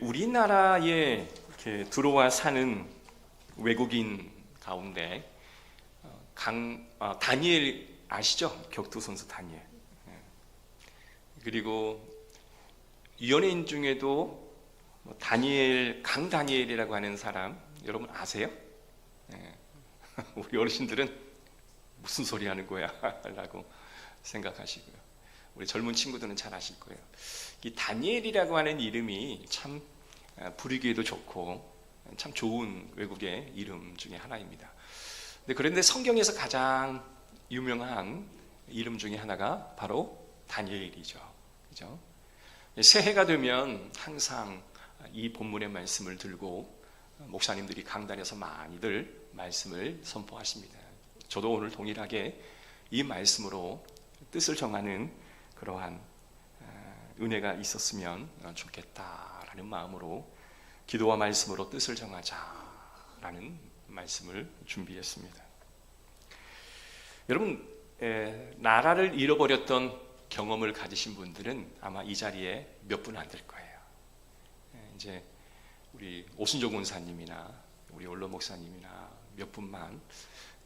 우리나라에 이렇게 들어와 사는 외국인 가운데 다니엘 아시죠? 격투 선수 다니엘. 그리고 연예인 중에도 강다니엘이라고 하는 사람 여러분 아세요? 우리 어르신들은 무슨 소리 하는 거야? 라고 생각하시고요. 우리 젊은 친구들은 잘 아실 거예요. 이 다니엘이라고 하는 이름이 참 부르기에도 좋고 참 좋은 외국의 이름 중에 하나입니다. 그런데 성경에서 가장 유명한 이름 중에 하나가 바로 다니엘이죠. 그죠? 새해가 되면 항상 이 본문의 말씀을 들고 목사님들이 강단에서 많이들 말씀을 선포하십니다. 저도 오늘 동일하게 이 말씀으로 뜻을 정하는 그러한 은혜가 있었으면 좋겠다라는 마음으로 기도와 말씀으로 뜻을 정하자라는 말씀을 준비했습니다. 여러분, 나라를 잃어버렸던 경험을 가지신 분들은 아마 이 자리에 몇 분 안 될 거예요. 이제 우리 오순조 권사님이나 우리 올로 목사님이나 몇 분만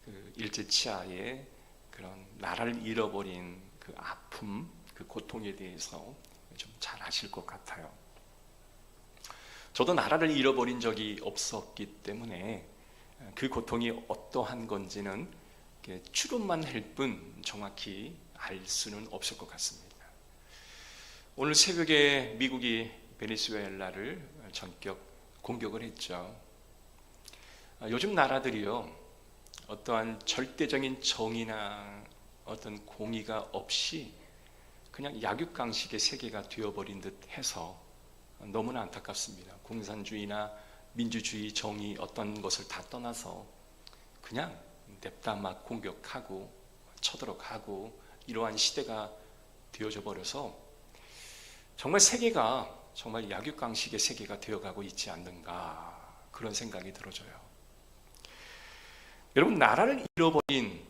그 일제 치하의 그런 나라를 잃어버린 그 아픔, 그 고통에 대해서 좀 잘 아실 것 같아요. 저도 나라를 잃어버린 적이 없었기 때문에 그 고통이 어떠한 건지는 추론만 할 뿐 정확히 알 수는 없을 것 같습니다. 오늘 새벽에 미국이 베네수엘라를 전격 공격을 했죠. 요즘 나라들이요, 어떠한 절대적인 정의나 어떤 공의가 없이 그냥 약육강식의 세계가 되어버린 듯 해서 너무나 안타깝습니다. 공산주의나 민주주의, 정의 어떤 것을 다 떠나서 그냥 냅다 막 공격하고 쳐들어가고 이러한 시대가 되어져 버려서 정말 세계가 정말 약육강식의 세계가 되어가고 있지 않는가, 그런 생각이 들어져요. 여러분, 나라를 잃어버린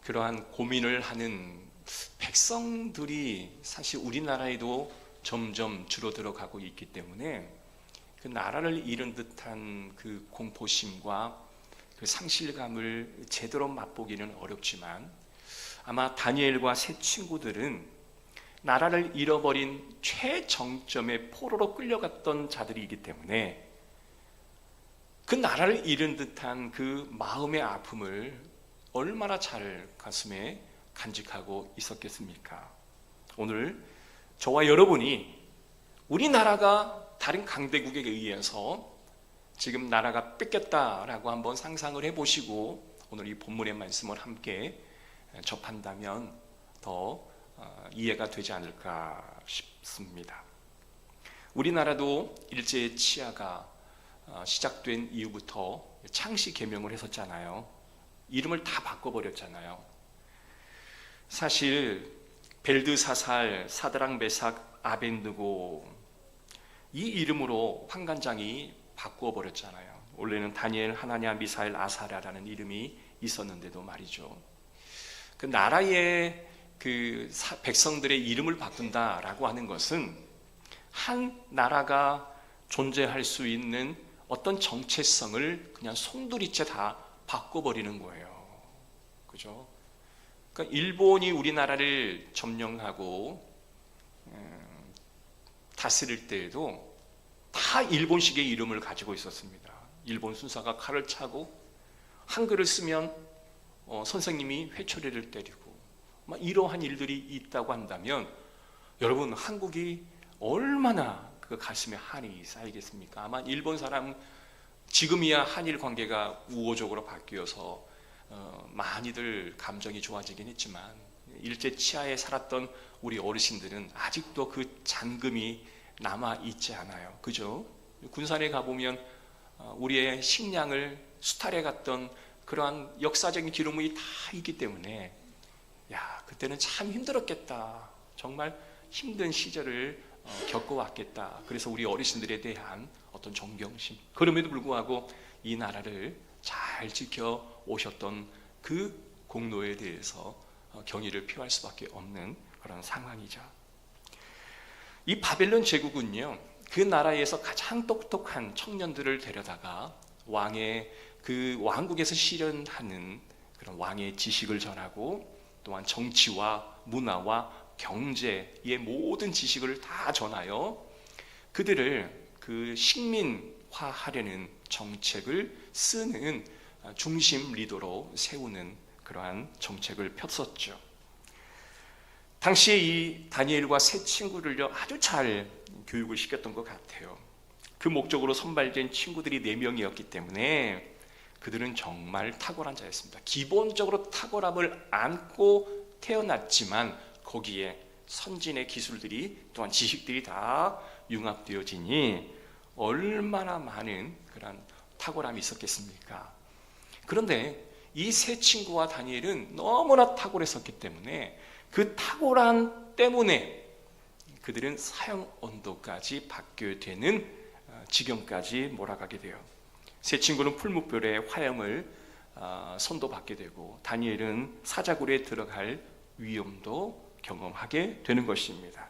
그러한 고민을 하는 백성들이 사실 우리나라에도 점점 줄어들어 가고 있기 때문에 그 나라를 잃은 듯한 그 공포심과 그 상실감을 제대로 맛보기는 어렵지만 아마 다니엘과 세 친구들은 나라를 잃어버린 최정점에 포로로 끌려갔던 자들이기 때문에 그 나라를 잃은 듯한 그 마음의 아픔을 얼마나 잘 가슴에 간직하고 있었겠습니까? 오늘 저와 여러분이 우리나라가 다른 강대국에 의해서 지금 나라가 뺏겼다라고 한번 상상을 해보시고 오늘 이 본문의 말씀을 함께 접한다면 더 이해가 되지 않을까 싶습니다. 우리나라도 일제 치하가 시작된 이후부터 창씨 개명을 했었잖아요. 이름을 다 바꿔버렸잖아요. 사실 벨드사살, 사드락, 메삭, 아벤느고 이 이름으로 환관장이 바꾸어버렸잖아요. 원래는 다니엘, 하나냐, 미사엘, 아사랴라는 이름이 있었는데도 말이죠. 그 나라의 그 백성들의 이름을 바꾼다라고 하는 것은 한 나라가 존재할 수 있는 어떤 정체성을 그냥 송두리째 다 바꿔버리는 거예요. 그죠? 그러니까 일본이 우리나라를 점령하고 다스릴 때에도 다 일본식의 이름을 가지고 있었습니다. 일본 순사가 칼을 차고 한글을 쓰면 선생님이 회초리를 때리고 막 이러한 일들이 있다고 한다면 여러분, 한국이 얼마나 그 가슴에 한이 쌓이겠습니까? 아마 일본 사람 지금이야 한일 관계가 우호적으로 바뀌어서 많이들 감정이 좋아지긴 했지만 일제 치하에 살았던 우리 어르신들은 아직도 그 잔금이 남아 있지 않아요. 그죠? 군산에 가보면 우리의 식량을 수탈해 갔던 그러한 역사적인 기록물이 다 있기 때문에 그때는 참 힘들었겠다. 정말 힘든 시절을 겪어왔겠다. 그래서 우리 어르신들에 대한 어떤 존경심, 그럼에도 불구하고 이 나라를 잘 지켜 오셨던 그 공로에 대해서 경의를 표할 수밖에 없는 그런 상황이죠. 이 바벨론 제국은요, 그 나라에서 가장 똑똑한 청년들을 데려다가 왕의 그 왕국에서 실현하는 그런 왕의 지식을 전하고 또한 정치와 문화와 경제의 모든 지식을 다 전하여 그들을 그 식민화하려는 정책을 쓰는 중심 리더로 세우는 그러한 정책을 폈었죠. 당시에 이 다니엘과 세 친구를요 아주 잘 교육을 시켰던 것 같아요. 그 목적으로 선발된 친구들이 4명이었기 때문에 그들은 정말 탁월한 자였습니다. 기본적으로 탁월함을 안고 태어났지만 거기에 선진의 기술들이 또한 지식들이 다 융합되어지니 얼마나 많은 그런 탁월함이 있었겠습니까? 그런데 이 세 친구와 다니엘은 너무나 탁월했었기 때문에 그 탁월함 때문에 그들은 사형 언도까지 받게 되는 지경까지 몰아가게 돼요. 세 친구는 풀무불의 화형을 선도받게 되고 다니엘은 사자굴에 들어갈 위험도 경험하게 되는 것입니다.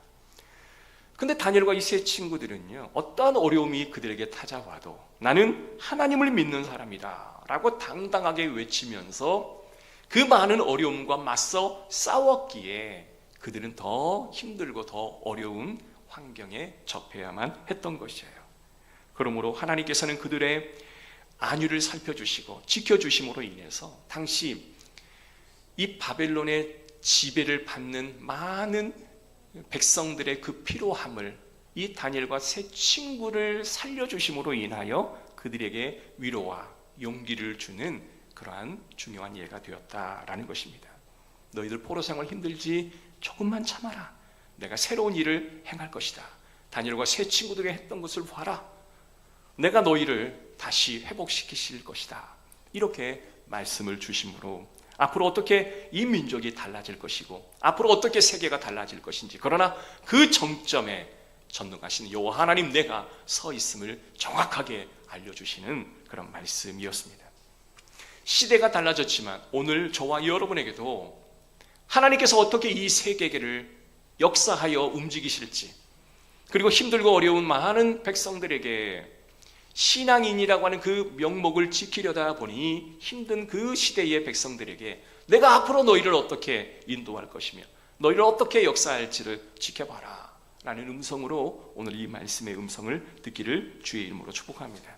근데 다니엘과 이 세 친구들은요 어떠한 어려움이 그들에게 찾아와도 나는 하나님을 믿는 사람이다 라고 당당하게 외치면서 그 많은 어려움과 맞서 싸웠기에 그들은 더 힘들고 더 어려운 환경에 접해야만 했던 것이에요. 그러므로 하나님께서는 그들의 안위를 살펴주시고 지켜주심으로 인해서 당시 이 바벨론의 지배를 받는 많은 백성들의 그 피로함을 이 다니엘과 세 친구를 살려주심으로 인하여 그들에게 위로와 용기를 주는 그러한 중요한 예가 되었다라는 것입니다. 너희들 포로 생활 힘들지? 조금만 참아라. 내가 새로운 일을 행할 것이다. 다니엘과 세 친구들이 했던 것을 봐라. 내가 너희를 다시 회복시키실 것이다. 이렇게 말씀을 주심으로 앞으로 어떻게 이 민족이 달라질 것이고 앞으로 어떻게 세계가 달라질 것인지, 그러나 그 정점에 전능하신 여호와 하나님 내가 서 있음을 정확하게 알려주시는 그런 말씀이었습니다. 시대가 달라졌지만 오늘 저와 여러분에게도 하나님께서 어떻게 이 세계를 역사하여 움직이실지, 그리고 힘들고 어려운 많은 백성들에게 신앙인이라고 하는 그 명목을 지키려다 보니 힘든 그 시대의 백성들에게 내가 앞으로 너희를 어떻게 인도할 것이며 너희를 어떻게 역사할지를 지켜봐라 라는 음성으로 오늘 이 말씀의 음성을 듣기를 주의 이름으로 축복합니다.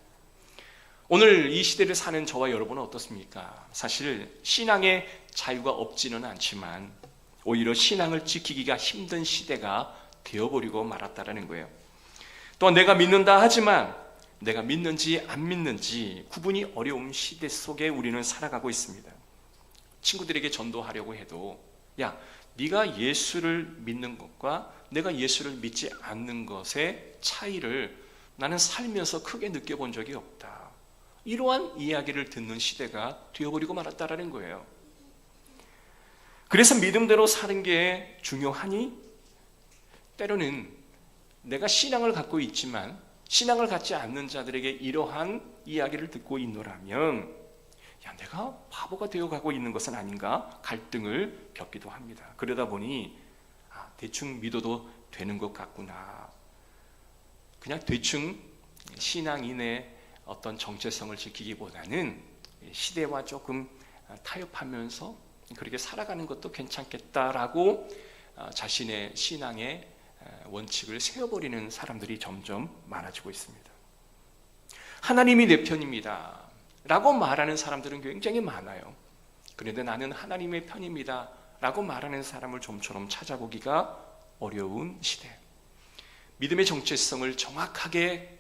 오늘 이 시대를 사는 저와 여러분은 어떻습니까? 사실 신앙의 자유가 없지는 않지만 오히려 신앙을 지키기가 힘든 시대가 되어버리고 말았다라는 거예요. 또한 내가 믿는다 하지만 내가 믿는지 안 믿는지 구분이 어려운 시대 속에 우리는 살아가고 있습니다. 친구들에게 전도하려고 해도 야, 네가 예수를 믿는 것과 내가 예수를 믿지 않는 것의 차이를 나는 살면서 크게 느껴본 적이 없다. 이러한 이야기를 듣는 시대가 되어버리고 말았다라는 거예요. 그래서 믿음대로 사는 게 중요하니? 때로는 내가 신앙을 갖고 있지만 신앙을 갖지 않는 자들에게 이러한 이야기를 듣고 있노라면 야, 내가 바보가 되어가고 있는 것은 아닌가 갈등을 겪기도 합니다. 그러다 보니 대충 믿어도 되는 것 같구나. 그냥 대충 신앙인의 어떤 정체성을 지키기보다는 시대와 조금 타협하면서 그렇게 살아가는 것도 괜찮겠다라고 자신의 신앙의 원칙을 세워버리는 사람들이 점점 많아지고 있습니다. 하나님이 내 편입니다 라고 말하는 사람들은 굉장히 많아요. 그런데 나는 하나님의 편입니다 라고 말하는 사람을 좀처럼 찾아보기가 어려운 시대, 믿음의 정체성을 정확하게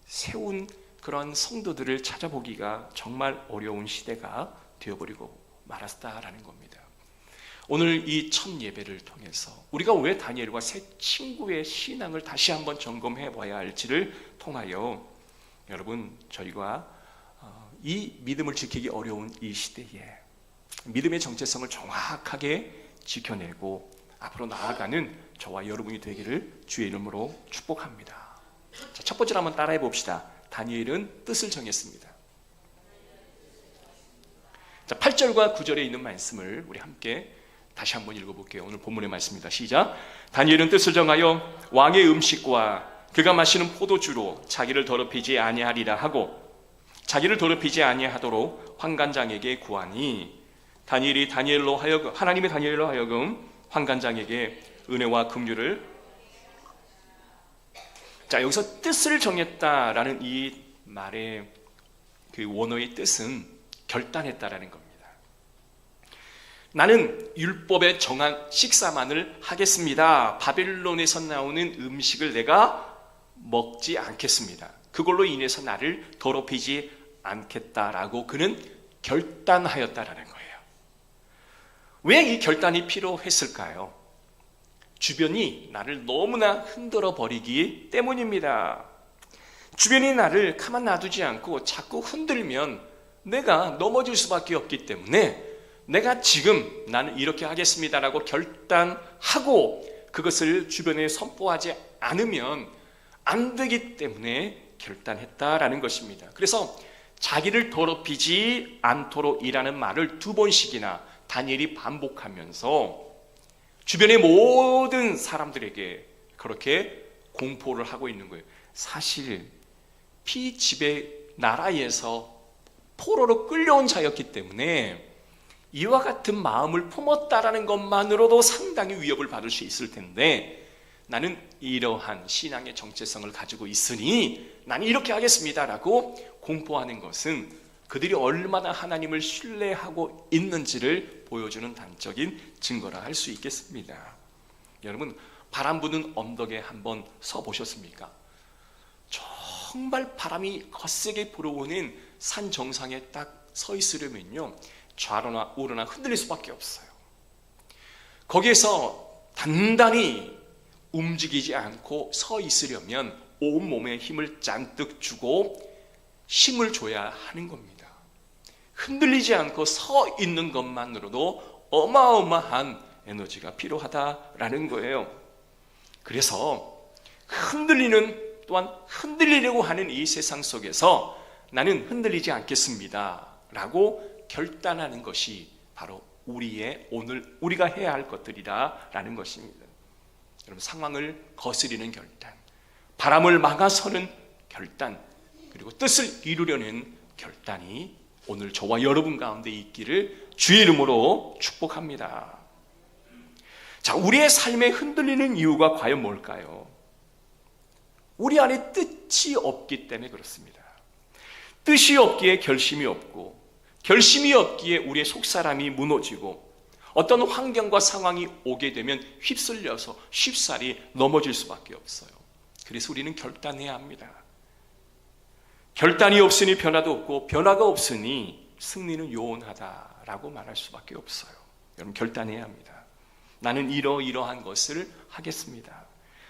세운 그런 성도들을 찾아보기가 정말 어려운 시대가 되어버리고 말았다라는 겁니다. 오늘 이 첫 예배를 통해서 우리가 왜 다니엘과 세 친구의 신앙을 다시 한번 점검해 봐야 할지를 통하여 여러분, 저희가 이 믿음을 지키기 어려운 이 시대에 믿음의 정체성을 정확하게 지켜내고 앞으로 나아가는 저와 여러분이 되기를 주의 이름으로 축복합니다. 자, 첫 번째로 한번 따라해 봅시다. 다니엘은 뜻을 정했습니다. 자, 8절과 9절에 있는 말씀을 우리 함께 다시 한번 읽어볼게요. 오늘 본문의 말씀입니다. 시작. 다니엘은 뜻을 정하여 왕의 음식과 그가 마시는 포도주로 자기를 더럽히지 아니하리라 하고 자기를 더럽히지 아니하도록 환관장에게 구하니 다니엘이 다니엘로 하여금 하나님의 다니엘로 하여금 환관장에게 은혜와 긍휼을 자 여기서 뜻을 정했다라는 이 말의 그 원어의 뜻은 결단했다라는 겁니다. 나는 율법에 정한 식사만을 하겠습니다. 바벨론에서 나오는 음식을 내가 먹지 않겠습니다. 그걸로 인해서 나를 더럽히지 않겠다라고 그는 결단하였다라는 거예요. 왜 이 결단이 필요했을까요? 주변이 나를 너무나 흔들어 버리기 때문입니다. 주변이 나를 가만 놔두지 않고 자꾸 흔들면 내가 넘어질 수밖에 없기 때문에 내가 지금 나는 이렇게 하겠습니다라고 결단하고 그것을 주변에 선포하지 않으면 안 되기 때문에 결단했다라는 것입니다. 그래서 자기를 더럽히지 않도록이라는 말을 2번씩이나 다니엘이 반복하면서 주변의 모든 사람들에게 그렇게 공포를 하고 있는 거예요. 사실 피지배 나라에서 포로로 끌려온 자였기 때문에 이와 같은 마음을 품었다라는 것만으로도 상당히 위협을 받을 수 있을 텐데 나는 이러한 신앙의 정체성을 가지고 있으니 나는 이렇게 하겠습니다라고 공포하는 것은 그들이 얼마나 하나님을 신뢰하고 있는지를 보여주는 단적인 증거라 할 수 있겠습니다. 여러분 바람 부는 언덕에 한번 서 보셨습니까? 정말 바람이 거세게 불어오는 산 정상에 딱 서 있으려면요 좌로나 우로나 흔들릴 수밖에 없어요. 거기에서 단단히 움직이지 않고 서 있으려면 온몸에 힘을 잔뜩 주고 힘을 줘야 하는 겁니다. 흔들리지 않고 서 있는 것만으로도 어마어마한 에너지가 필요하다라는 거예요. 그래서 또한 흔들리려고 하는 이 세상 속에서 나는 흔들리지 않겠습니다 라고 결단하는 것이 바로 오늘 우리가 해야 할 것들이라는 것입니다. 여러분 상황을 거스리는 결단, 바람을 막아서는 결단, 그리고 뜻을 이루려는 결단이 오늘 저와 여러분 가운데 있기를 주의 이름으로 축복합니다. 자, 우리의 삶에 흔들리는 이유가 과연 뭘까요? 우리 안에 뜻이 없기 때문에 그렇습니다. 뜻이 없기에 결심이 없고, 결심이 없기에 우리의 속사람이 무너지고, 어떤 환경과 상황이 오게 되면 휩쓸려서 쉽사리 넘어질 수밖에 없어요. 그래서 우리는 결단해야 합니다. 결단이 없으니 변화도 없고, 변화가 없으니 승리는 요원하다라고 말할 수밖에 없어요. 여러분 결단해야 합니다. 나는 이러이러한 것을 하겠습니다.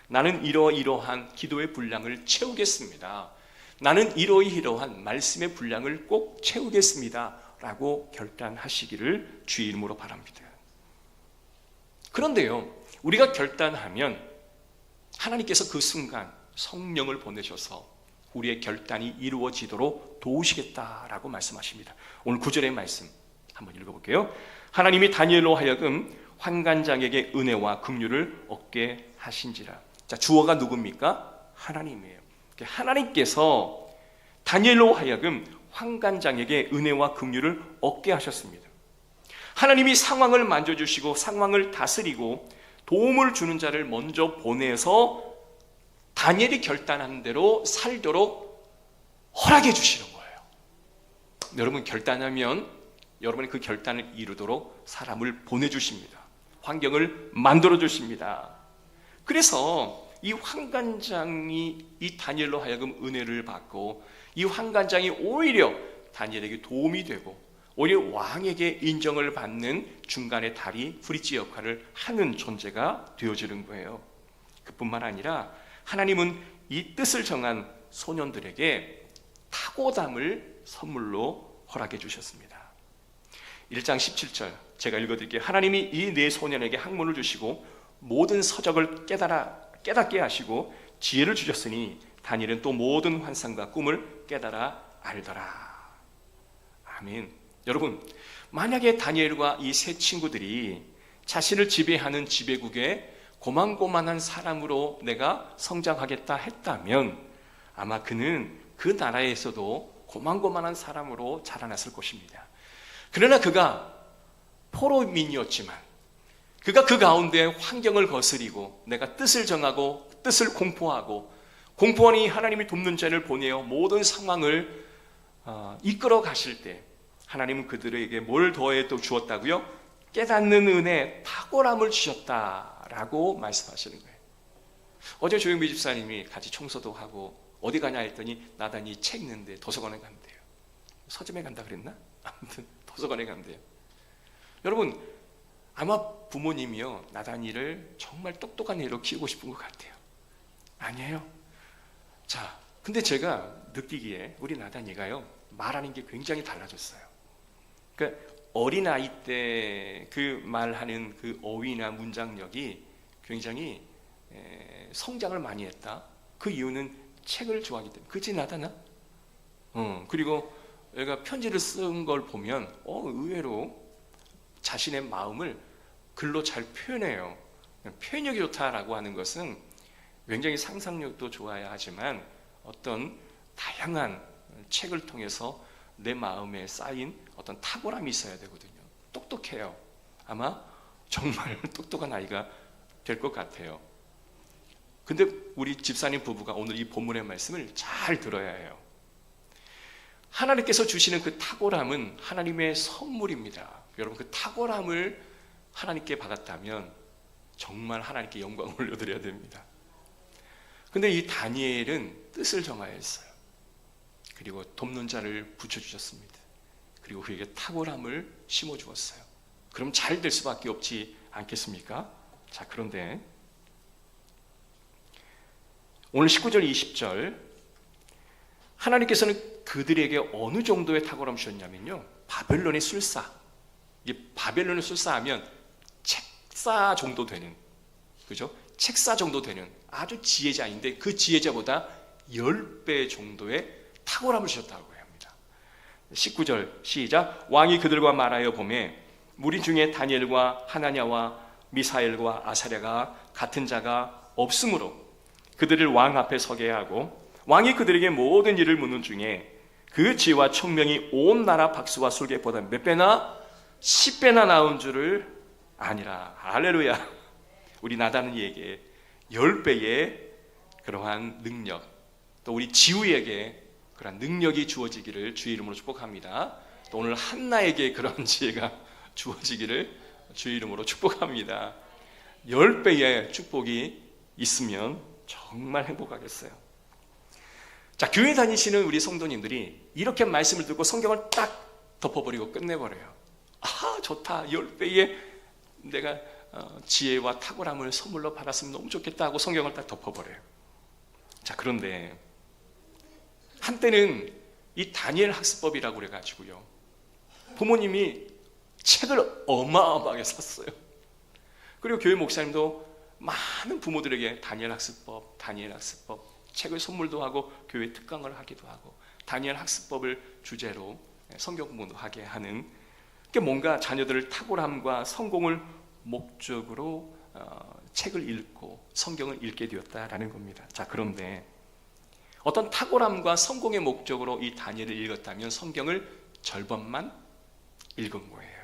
나는 이러이러한 기도의 분량을 채우겠습니다. 나는 이러이러한 말씀의 분량을 꼭 채우겠습니다 라고 결단하시기를 주의 이름으로 바랍니다. 그런데요, 우리가 결단하면 하나님께서 그 순간 성령을 보내셔서 우리의 결단이 이루어지도록 도우시겠다라고 말씀하십니다. 오늘 9절의 말씀 한번 읽어볼게요. 하나님이 다니엘로 하여금 환관장에게 은혜와 긍휼을 얻게 하신지라. 자, 주어가 누굽니까? 하나님이에요. 하나님께서 다니엘로 하여금 환관장에게 은혜와 긍휼을 얻게 하셨습니다. 하나님이 상황을 만져주시고 상황을 다스리고 도움을 주는 자를 먼저 보내서 다니엘이 결단한 대로 살도록 허락해 주시는 거예요. 여러분 결단하면 여러분이 그 결단을 이루도록 사람을 보내주십니다. 환경을 만들어 주십니다. 그래서 이 환관장이 이 다니엘로 하여금 은혜를 받고 이 환관장이 오히려 다니엘에게 도움이 되고 오히려 왕에게 인정을 받는 중간의 다리 브릿지 역할을 하는 존재가 되어지는 거예요. 그뿐만 아니라 하나님은 이 뜻을 정한 소년들에게 타고담을 선물로 허락해 주셨습니다. 1장 17절 제가 읽어드릴게요. 하나님이 이 네 소년에게 학문을 주시고 모든 서적을 깨닫게 하시고 지혜를 주셨으니 다니엘은 또 모든 환상과 꿈을 깨달아 알더라. 아멘. 여러분, 만약에 다니엘과 이 세 친구들이 자신을 지배하는 지배국의 고만고만한 사람으로 내가 성장하겠다 했다면 아마 그는 그 나라에서도 고만고만한 사람으로 자라났을 것입니다. 그러나 그가 포로민이었지만 그가 그 가운데 환경을 거스리고 내가 뜻을 정하고 뜻을 공포하고 공포하니 하나님이 돕는 자를 보내어 모든 상황을 이끌어 가실 때 하나님은 그들에게 뭘 더해 또 주었다고요? 깨닫는 은혜, 탁월함을 주셨다라고 말씀하시는 거예요. 어제 조영미 집사님이 같이 청소도 하고 어디 가냐 했더니 나단이 책 읽는데 도서관에 간대요. 서점에 간다 그랬나? 아무튼 도서관에 간대요. 여러분 아마 부모님이요 나단이를 정말 똑똑한 애로 키우고 싶은 것 같아요. 아니에요. 자, 근데 제가 느끼기에 우리 나단이가요 말하는 게 굉장히 달라졌어요. 그러니까 어린아이 때 그 말하는 그 어휘나 문장력이 굉장히 성장을 많이 했다. 그 이유는 책을 좋아하기 때문에. 그치 나다나? 그리고 얘가 편지를 쓴 걸 보면 의외로 자신의 마음을 글로 잘 표현해요. 표현력이 좋다라고 하는 것은 굉장히 상상력도 좋아야 하지만 어떤 다양한 책을 통해서 내 마음에 쌓인 어떤 탁월함이 있어야 되거든요. 똑똑해요. 아마 정말 똑똑한 아이가 될 것 같아요. 근데 우리 집사님 부부가 오늘 이 본문의 말씀을 잘 들어야 해요. 하나님께서 주시는 그 탁월함은 하나님의 선물입니다. 여러분 그 탁월함을 하나님께 받았다면 정말 하나님께 영광을 올려드려야 됩니다. 근데 이 다니엘은 뜻을 정하였어요. 그리고 돕는 자를 붙여주셨습니다. 그리고 그에게 탁월함을 심어주었어요. 그럼 잘 될 수밖에 없지 않겠습니까? 자, 그런데 오늘 19절 20절 하나님께서는 그들에게 어느 정도의 탁월함을 주셨냐면요 바벨론의 술사, 이게 바벨론의 술사하면 책사 정도 되는, 그죠? 책사 정도 되는 아주 지혜자인데 그 지혜자보다 10배 정도의 탁월함을 주셨다고 합니다. 19절 시작. 왕이 그들과 말하여 보매 무리 중에 다니엘과 하나냐와 미사엘과 아사랴가 같은 자가 없으므로 그들을 왕 앞에 서게 하고 왕이 그들에게 모든 일을 묻는 중에 그 지혜와 총명이 온 나라 박수와 술객보다 몇 배나 10배나 나온 줄을 아니라. 할렐루야. 우리 나단이에게 10배의 그러한 능력, 또 우리 지우에게 그러한 능력이 주어지기를 주의 이름으로 축복합니다. 또 오늘 한나에게 그런 지혜가 주어지기를 주의 이름으로 축복합니다. 10배의 축복이 있으면 정말 행복하겠어요. 자, 교회 다니시는 우리 성도님들이 이렇게 말씀을 듣고 성경을 딱 덮어버리고 끝내버려요. 아, 좋다. 10배의 내가 지혜와 탁월함을 선물로 받았으면 너무 좋겠다 하고 성경을 딱 덮어버려요. 자, 그런데 한때는 이 다니엘 학습법이라고 그래가지고요 부모님이 책을 어마어마하게 샀어요. 그리고 교회 목사님도 많은 부모들에게 다니엘 학습법 책을 선물도 하고 교회 특강을 하기도 하고 다니엘 학습법을 주제로 성경 공부도 하게 하는, 뭔가 자녀들을 탁월함과 성공을 목적으로 책을 읽고 성경을 읽게 되었다라는 겁니다. 자, 그런데 어떤 탁월함과 성공의 목적으로 이 다니엘을 읽었다면 성경을 절반만 읽은 거예요.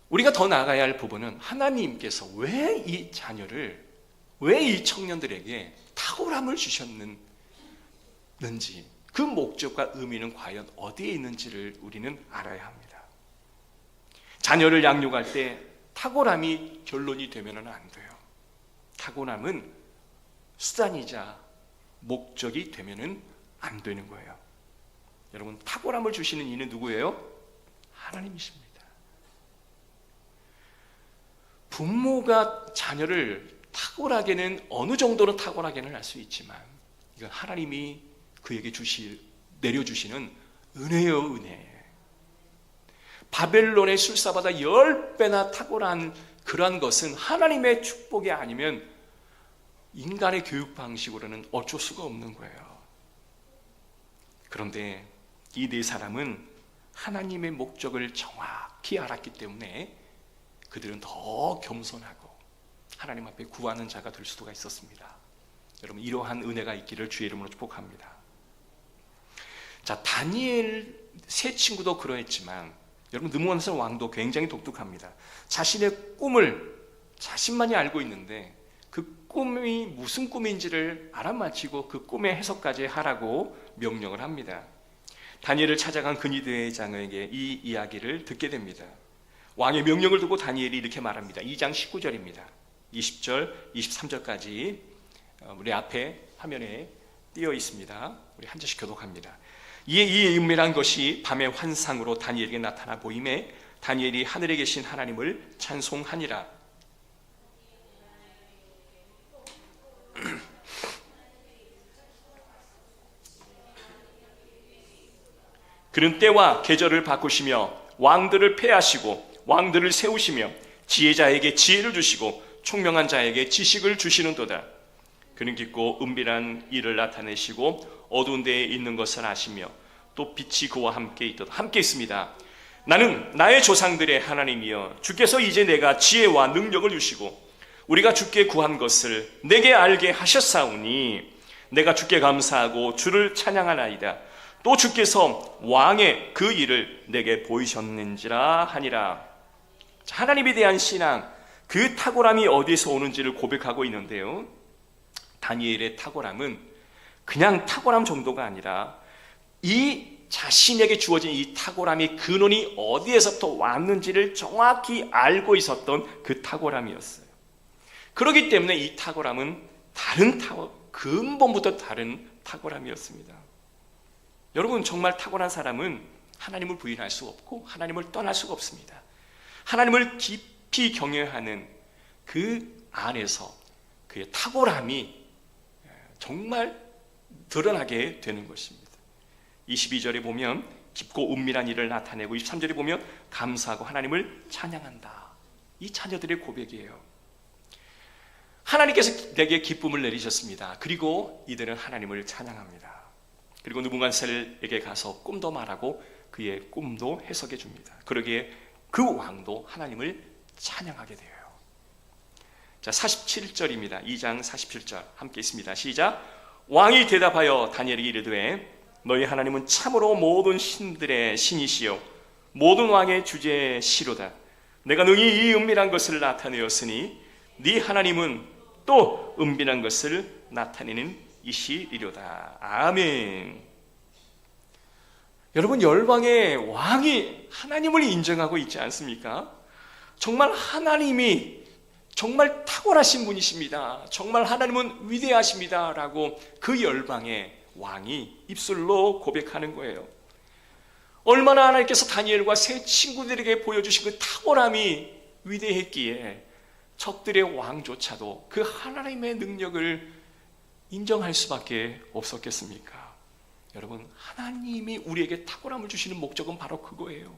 우리가 더 나아가야 할 부분은 하나님께서 왜 이 자녀를, 왜 이 청년들에게 탁월함을 주셨는지, 그 목적과 의미는 과연 어디에 있는지를 우리는 알아야 합니다. 자녀를 양육할 때 탁월함이 결론이 되면 안 돼요. 탁월함은 수단이자 목적이 되면 안 되는 거예요. 여러분, 탁월함을 주시는 이는 누구예요? 하나님이십니다. 부모가 자녀를 탁월하게는, 어느 정도로 탁월하게는 할 수 있지만 이건 하나님이 그에게 내려주시는 은혜요, 은혜. 바벨론의 술사보다 10배나 탁월한 그러한 것은 하나님의 축복이 아니면 인간의 교육 방식으로는 어쩔 수가 없는 거예요. 그런데 이 네 사람은 하나님의 목적을 정확히 알았기 때문에 그들은 더 겸손하고 하나님 앞에 구하는 자가 될 수가 있었습니다. 여러분, 이러한 은혜가 있기를 주의 이름으로 축복합니다. 자, 다니엘 세 친구도 그러했지만 여러분, 느부갓네살 왕도 굉장히 독특합니다. 자신의 꿈을 자신만이 알고 있는데 그 꿈이 무슨 꿈인지를 알아맞히고 그 꿈의 해석까지 하라고 명령을 합니다. 다니엘을 찾아간 근위대장에게 이 이야기를 듣게 됩니다. 왕의 명령을 두고 다니엘이 이렇게 말합니다. 2장 19절입니다. 20절, 23절까지 우리 앞에 화면에 띄어 있습니다. 우리 한 절씩 교독합니다. 이에 이 은밀한 것이 밤의 환상으로 다니엘에게 나타나 보임에 다니엘이 하늘에 계신 하나님을 찬송하니라. 그는 때와 계절을 바꾸시며 왕들을 패하시고 왕들을 세우시며 지혜자에게 지혜를 주시고 총명한 자에게 지식을 주시는도다. 그는 깊고 은밀한 일을 나타내시고 어두운 데에 있는 것을 아시며 또 빛이 그와 함께 있습니다. 나는 나의 조상들의 하나님이여 주께서 이제 내가 지혜와 능력을 주시고 우리가 주께 구한 것을 내게 알게 하셨사오니 내가 주께 감사하고 주를 찬양하나이다. 또 주께서 왕의 그 일을 내게 보이셨는지라 하니라. 하나님에 대한 신앙, 그 탁월함이 어디서 오는지를 고백하고 있는데요, 다니엘의 탁월함은 그냥 탁월함 정도가 아니라 이 자신에게 주어진 이 탁월함의 근원이 어디에서부터 왔는지를 정확히 알고 있었던 그 탁월함이었어요. 그렇기 때문에 이 탁월함은 근본부터 다른 탁월함이었습니다. 여러분, 정말 탁월한 사람은 하나님을 부인할 수 없고 하나님을 떠날 수가 없습니다. 하나님을 깊이 경외하는 그 안에서 그의 탁월함이 정말 드러나게 되는 것입니다. 22절에 보면 깊고 은밀한 일을 나타내고 23절에 보면 감사하고 하나님을 찬양한다. 이 자녀들의 고백이에요. 하나님께서 내게 기쁨을 내리셨습니다. 그리고 이들은 하나님을 찬양합니다. 그리고 느부갓네살에게 가서 꿈도 말하고 그의 꿈도 해석해 줍니다. 그러기에 그 왕도 하나님을 찬양하게 돼요. 자, 47절입니다. 2장 47절 함께 있습니다. 시작. 왕이 대답하여 다니엘에게 이르되 너희 하나님은 참으로 모든 신들의 신이시요 모든 왕의 주제시로다. 내가 능히 이 은밀한 것을 나타내었으니 네 하나님은 또 은밀한 것을 나타내는 이시리로다. 아멘. 여러분, 열방의 왕이 하나님을 인정하고 있지 않습니까? 정말 하나님이 정말 탁월하신 분이십니다. 정말 하나님은 위대하십니다. 라고 그 열방의 왕이 입술로 고백하는 거예요. 얼마나 하나님께서 다니엘과 세 친구들에게 보여주신 그 탁월함이 위대했기에 적들의 왕조차도 그 하나님의 능력을 인정할 수밖에 없었겠습니까? 여러분, 하나님이 우리에게 탁월함을 주시는 목적은 바로 그거예요.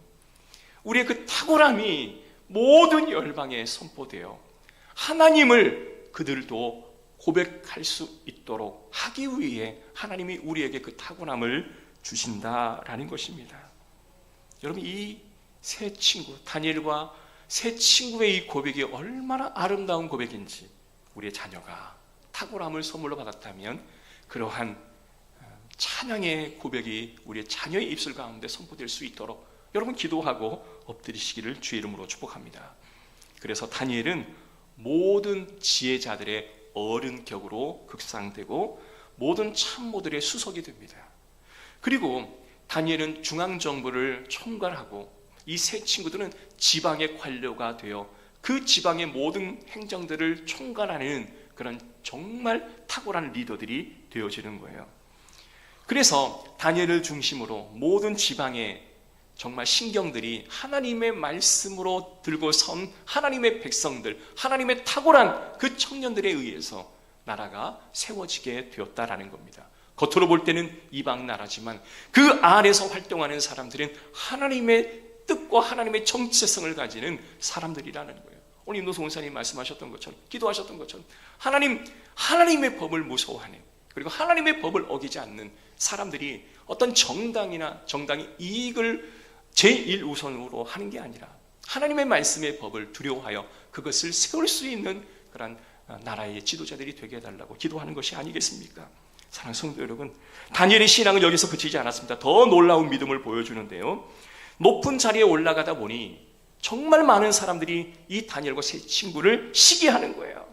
우리의 그 탁월함이 모든 열방에 선포되어 하나님을 그들도 고백할 수 있도록 하기 위해 하나님이 우리에게 그 탁월함을 주신다라는 것입니다. 여러분, 이 세 친구, 다니엘과 세 친구의 이 고백이 얼마나 아름다운 고백인지, 우리의 자녀가 탁월함을 선물로 받았다면 그러한 찬양의 고백이 우리의 자녀의 입술 가운데 선포될 수 있도록 여러분 기도하고 엎드리시기를 주의 이름으로 축복합니다. 그래서 다니엘은 모든 지혜자들의 어른격으로 극상되고 모든 참모들의 수석이 됩니다. 그리고 다니엘은 중앙정부를 총괄하고 이 세 친구들은 지방의 관료가 되어 그 지방의 모든 행정들을 총괄하는 그런 정말 탁월한 리더들이 되어지는 거예요. 그래서 다니엘을 중심으로 모든 지방의 정말 신경들이 하나님의 말씀으로 들고 선 하나님의 백성들, 하나님의 탁월한 그 청년들에 의해서 나라가 세워지게 되었다라는 겁니다. 겉으로 볼 때는 이방 나라지만 그 안에서 활동하는 사람들은 하나님의 뜻과 하나님의 정체성을 가지는 사람들이라는 거예요. 오늘 임노성 원사님 말씀하셨던 것처럼, 기도하셨던 것처럼 하나님의 법을 무서워하는, 그리고 하나님의 법을 어기지 않는 사람들이 어떤 정당이 이익을 제1우선으로 하는 게 아니라 하나님의 말씀의 법을 두려워하여 그것을 세울 수 있는 그런 나라의 지도자들이 되게 해달라고 기도하는 것이 아니겠습니까? 사랑하는 성도 여러분, 다니엘의 신앙은 여기서 그치지 않았습니다. 더 놀라운 믿음을 보여주는데요, 높은 자리에 올라가다 보니 정말 많은 사람들이 이 다니엘과 세 친구를 시기하는 거예요.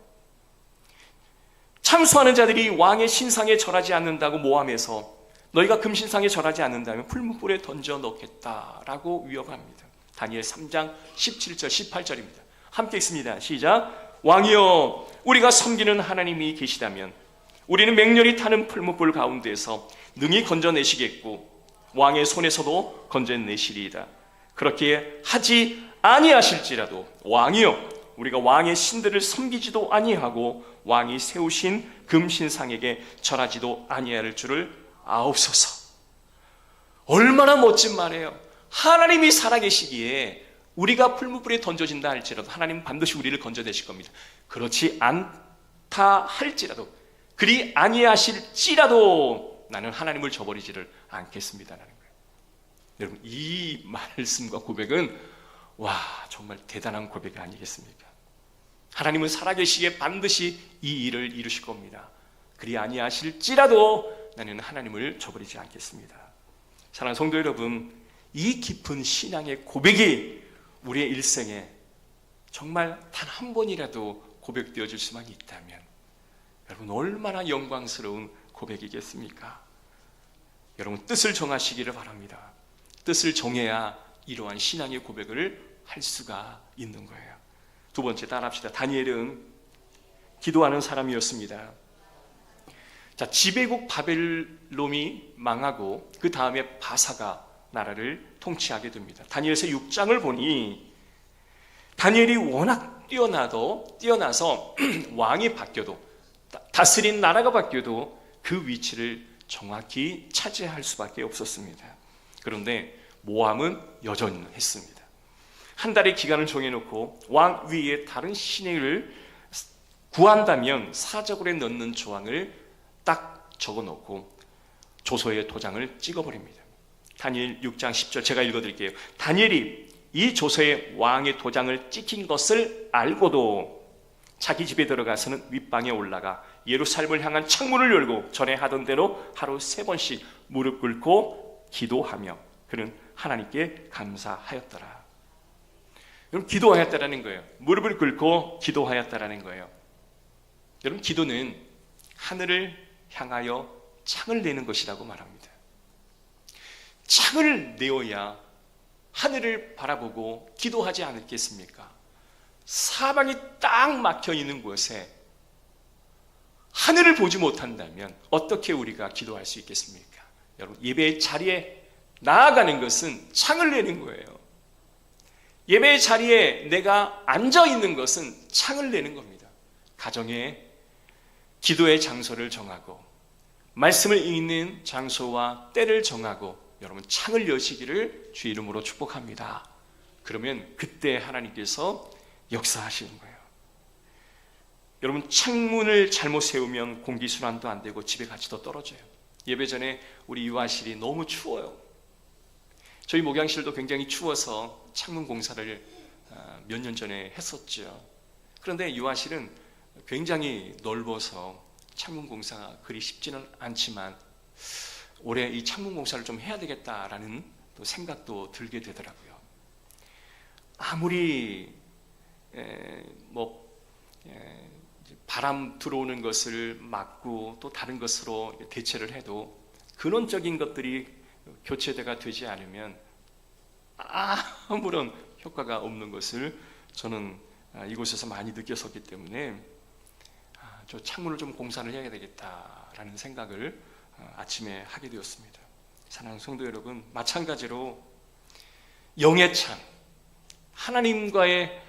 참수하는 자들이 왕의 신상에 절하지 않는다고 모함해서 너희가 금신상에 절하지 않는다면 풀무불에 던져 넣겠다라고 위협합니다. 다니엘 3장 17절 18절입니다. 함께 읽습니다. 시작. 왕이여, 우리가 섬기는 하나님이 계시다면 우리는 맹렬히 타는 풀무불 가운데서 능히 건져내시겠고 왕의 손에서도 건져내시리이다. 그렇게 하지 아니하실지라도 왕이여, 우리가 왕의 신들을 섬기지도 아니하고 왕이 세우신 금신상에게 절하지도 아니할 줄을 아옵소서. 얼마나 멋진 말이에요. 하나님이 살아계시기에 우리가 풀무불에 던져진다 할지라도 하나님은 반드시 우리를 건져내실 겁니다. 그렇지 않다 할지라도, 그리 아니하실지라도 나는 하나님을 저버리지를 않겠습니다라는 거예요. 여러분, 이 말씀과 고백은 정말 대단한 고백이 아니겠습니까? 하나님은 살아계시기에 반드시 이 일을 이루실 겁니다. 그리 아니하실지라도 나는 하나님을 저버리지 않겠습니다. 사랑하는 성도 여러분, 이 깊은 신앙의 고백이 우리의 일생에 정말 단 한 번이라도 고백되어질 수만 있다면 여러분, 얼마나 영광스러운 고백이겠습니까? 여러분, 뜻을 정하시기를 바랍니다. 뜻을 정해야 이러한 신앙의 고백을 할 수가 있는 거예요. 두 번째, 따라합시다. 다니엘은 기도하는 사람이었습니다. 자, 지배국 바벨론이 망하고 그 다음에 바사가 나라를 통치하게 됩니다. 다니엘서 6장을 보니 다니엘이 워낙 뛰어나서 왕이 바뀌어도, 다스린 나라가 바뀌어도 그 위치를 정확히 차지할 수밖에 없었습니다. 그런데 모함은 여전히 했습니다. 한 달의 기간을 정해놓고 왕 위에 다른 신을 구한다면 사적으로 넣는 조항을 딱 적어놓고 조서에 도장을 찍어버립니다. 다니엘 6장 10절 제가 읽어드릴게요. 다니엘이 이 조서에 왕의 도장을 찍힌 것을 알고도 자기 집에 들어가서는 윗방에 올라가 예루살렘을 향한 창문을 열고 전에 하던 대로 하루 3번씩 무릎 꿇고 기도하며 그는 하나님께 감사하였더라. 여러분, 기도하였다라는 거예요. 무릎을 꿇고 기도하였다라는 거예요. 여러분, 기도는 하늘을 향하여 창을 내는 것이라고 말합니다. 창을 내어야 하늘을 바라보고 기도하지 않겠습니까? 사방이 딱 막혀 있는 곳에 하늘을 보지 못한다면 어떻게 우리가 기도할 수 있겠습니까? 여러분, 예배의 자리에 나아가는 것은 창을 내는 거예요. 예배의 자리에 내가 앉아 있는 것은 창을 내는 겁니다. 가정에 기도의 장소를 정하고 말씀을 읽는 장소와 때를 정하고 여러분, 창을 여시기를 주 이름으로 축복합니다. 그러면 그때 하나님께서 역사하시는 거예요. 여러분, 창문을 잘못 세우면 공기순환도 안 되고 집의 가치도 떨어져요. 예배 전에 우리 유아실이 너무 추워요. 저희 목양실도 굉장히 추워서 창문 공사를 몇 년 전에 했었죠. 그런데 유아실은 굉장히 넓어서 창문 공사가 그리 쉽지는 않지만 올해 이 창문 공사를 좀 해야 되겠다라는 또 생각도 들게 되더라고요. 아무리 바람 들어오는 것을 막고 또 다른 것으로 대체를 해도 근원적인 것들이 교체가 되지 않으면 아무런 효과가 없는 것을 저는 이곳에서 많이 느꼈었기 때문에 저 창문을 좀 공사를 해야 되겠다라는 생각을 아침에 하게 되었습니다. 사랑하는 성도 여러분, 마찬가지로 영의 창, 하나님과의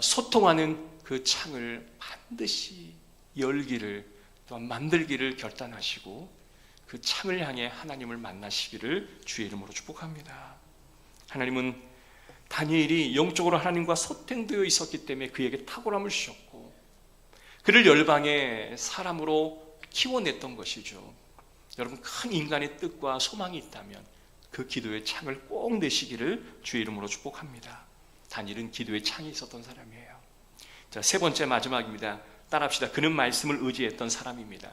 소통하는 그 창을 반드시 열기를 또한 만들기를 결단하시고 그 창을 향해 하나님을 만나시기를 주의 이름으로 축복합니다. 하나님은 다니엘이 영적으로 하나님과 소통되어 있었기 때문에 그에게 탁월함을 주셨고 그를 열방의 사람으로 키워냈던 것이죠. 여러분, 큰 인간의 뜻과 소망이 있다면 그 기도의 창을 꼭 내시기를 주의 이름으로 축복합니다. 다니엘은 기도의 창이 있었던 사람이에요. 자, 세 번째 마지막입니다. 따라합시다. 그는 말씀을 의지했던 사람입니다.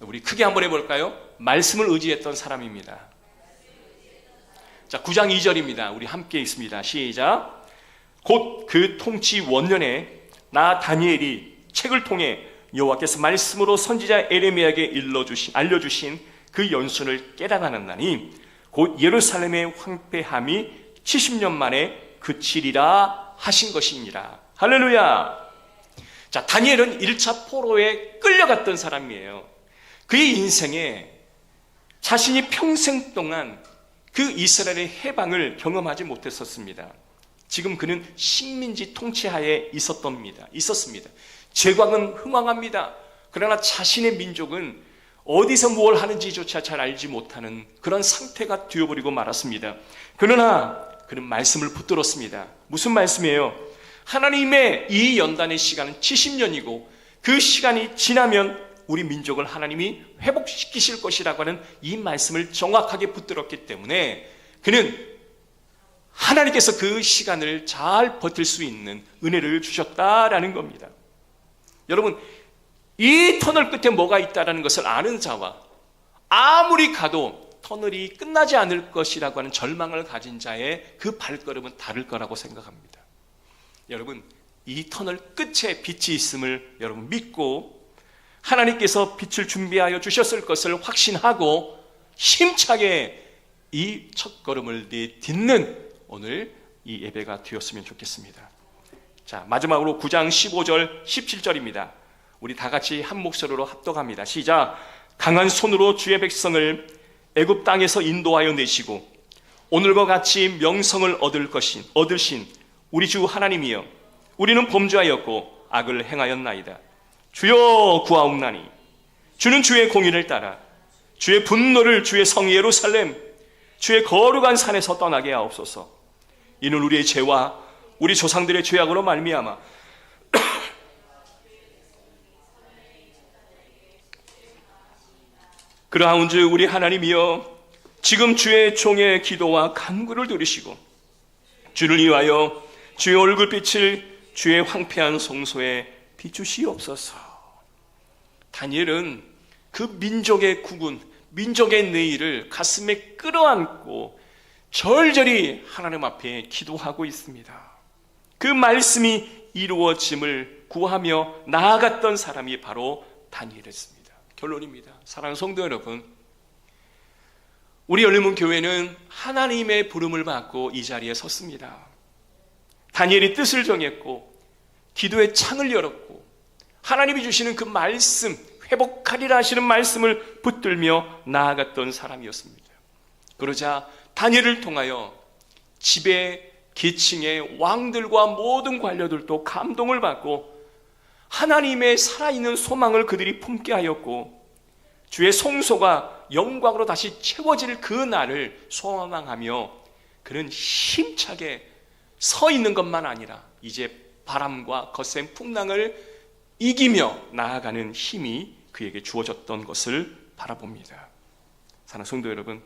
우리 크게 한번 해볼까요? 말씀을 의지했던 사람입니다. 자, 9장 2절입니다. 우리 함께 읽습니다. 시작. 곧 그 통치 원년에 나 다니엘이 책을 통해 여호와께서 말씀으로 선지자 에레미야에게 알려주신 그 연순을 깨달아났나니 곧 예루살렘의 황폐함이 70년 만에 그치리라 하신 것이니라. 할렐루야. 자, 다니엘은 1차 포로에 끌려갔던 사람이에요. 그의 인생에 자신이 평생 동안 그 이스라엘의 해방을 경험하지 못했었습니다. 지금 그는 식민지 통치하에 있었습니다. 제국은 흥왕합니다. 그러나 자신의 민족은 어디서 무엇을 하는지조차 잘 알지 못하는 그런 상태가 되어버리고 말았습니다. 그러나 그는 말씀을 붙들었습니다. 무슨 말씀이에요? 하나님의 이 연단의 시간은 70년이고 그 시간이 지나면 우리 민족을 하나님이 회복시키실 것이라고 하는 이 말씀을 정확하게 붙들었기 때문에 그는 하나님께서 그 시간을 잘 버틸 수 있는 은혜를 주셨다라는 겁니다. 여러분, 이 터널 끝에 뭐가 있다는 것을 아는 자와 아무리 가도 터널이 끝나지 않을 것이라고 하는 절망을 가진 자의 그 발걸음은 다를 거라고 생각합니다. 여러분, 이 터널 끝에 빛이 있음을 여러분 믿고 하나님께서 빛을 준비하여 주셨을 것을 확신하고 힘차게 이 첫걸음을 내딛는 오늘 이 예배가 되었으면 좋겠습니다. 자, 마지막으로 9장 15절 17절입니다. 우리 다 같이 한 목소리로 합독합니다. 시작. 강한 손으로 주의 백성을 애굽 땅에서 인도하여 내시고 오늘과 같이 명성을 얻으신 우리 주 하나님이여, 우리는 범죄하였고 악을 행하였나이다. 주여 구하옵나니 주는 주의 공의를 따라 주의 분노를 주의 성 예루살렘 주의 거룩한 산에서 떠나게 하옵소서. 이는 우리의 죄와 우리 조상들의 죄악으로 말미암아 그러하온즉 우리 하나님이여, 지금 주의 종의 기도와 간구를 들으시고 주를 위하여 주의 얼굴빛을 주의 황폐한 성소에 비추시옵소서. 다니엘은 그 민족의 국운, 민족의 내일을 가슴에 끌어안고 절절히 하나님 앞에 기도하고 있습니다. 그 말씀이 이루어짐을 구하며 나아갔던 사람이 바로 다니엘이었습니다. 결론입니다. 사랑하는 성도 여러분, 우리 열린문교회는 하나님의 부름을 받고 이 자리에 섰습니다. 다니엘이 뜻을 정했고 기도의 창을 열었고 하나님이 주시는 그 말씀, 회복하리라 하시는 말씀을 붙들며 나아갔던 사람이었습니다. 그러자 다니엘을 통하여 지배 계층의 왕들과 모든 관료들도 감동을 받고 하나님의 살아있는 소망을 그들이 품게 하였고 주의 성소가 영광으로 다시 채워질 그 날을 소망하며 그는 힘차게 서 있는 것만 아니라 이제 바람과 거센 풍랑을 이기며 나아가는 힘이 그에게 주어졌던 것을 바라봅니다. 사랑하는 성도 여러분,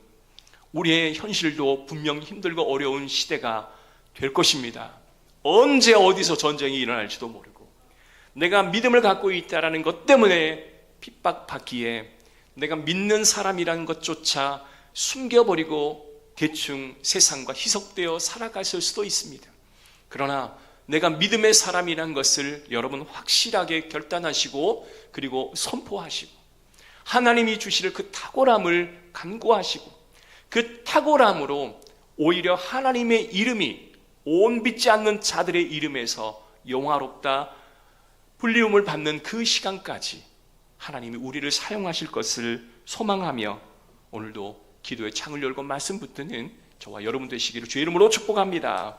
우리의 현실도 분명 힘들고 어려운 시대가 될 것입니다. 언제 어디서 전쟁이 일어날지도 모르고 내가 믿음을 갖고 있다는 것 때문에 핍박받기에 내가 믿는 사람이라는 것조차 숨겨버리고 대충 세상과 희석되어 살아갔을 수도 있습니다. 그러나 내가 믿음의 사람이라는 것을 여러분 확실하게 결단하시고 그리고 선포하시고 하나님이 주실 그 탁월함을 간구하시고 그 탁월함으로 오히려 하나님의 이름이 온 믿지 않는 자들의 이름에서 영화롭다 불리움을 받는 그 시간까지 하나님이 우리를 사용하실 것을 소망하며 오늘도 기도의 창을 열고 말씀 붙드는 저와 여러분 되시기를 주의 이름으로 축복합니다.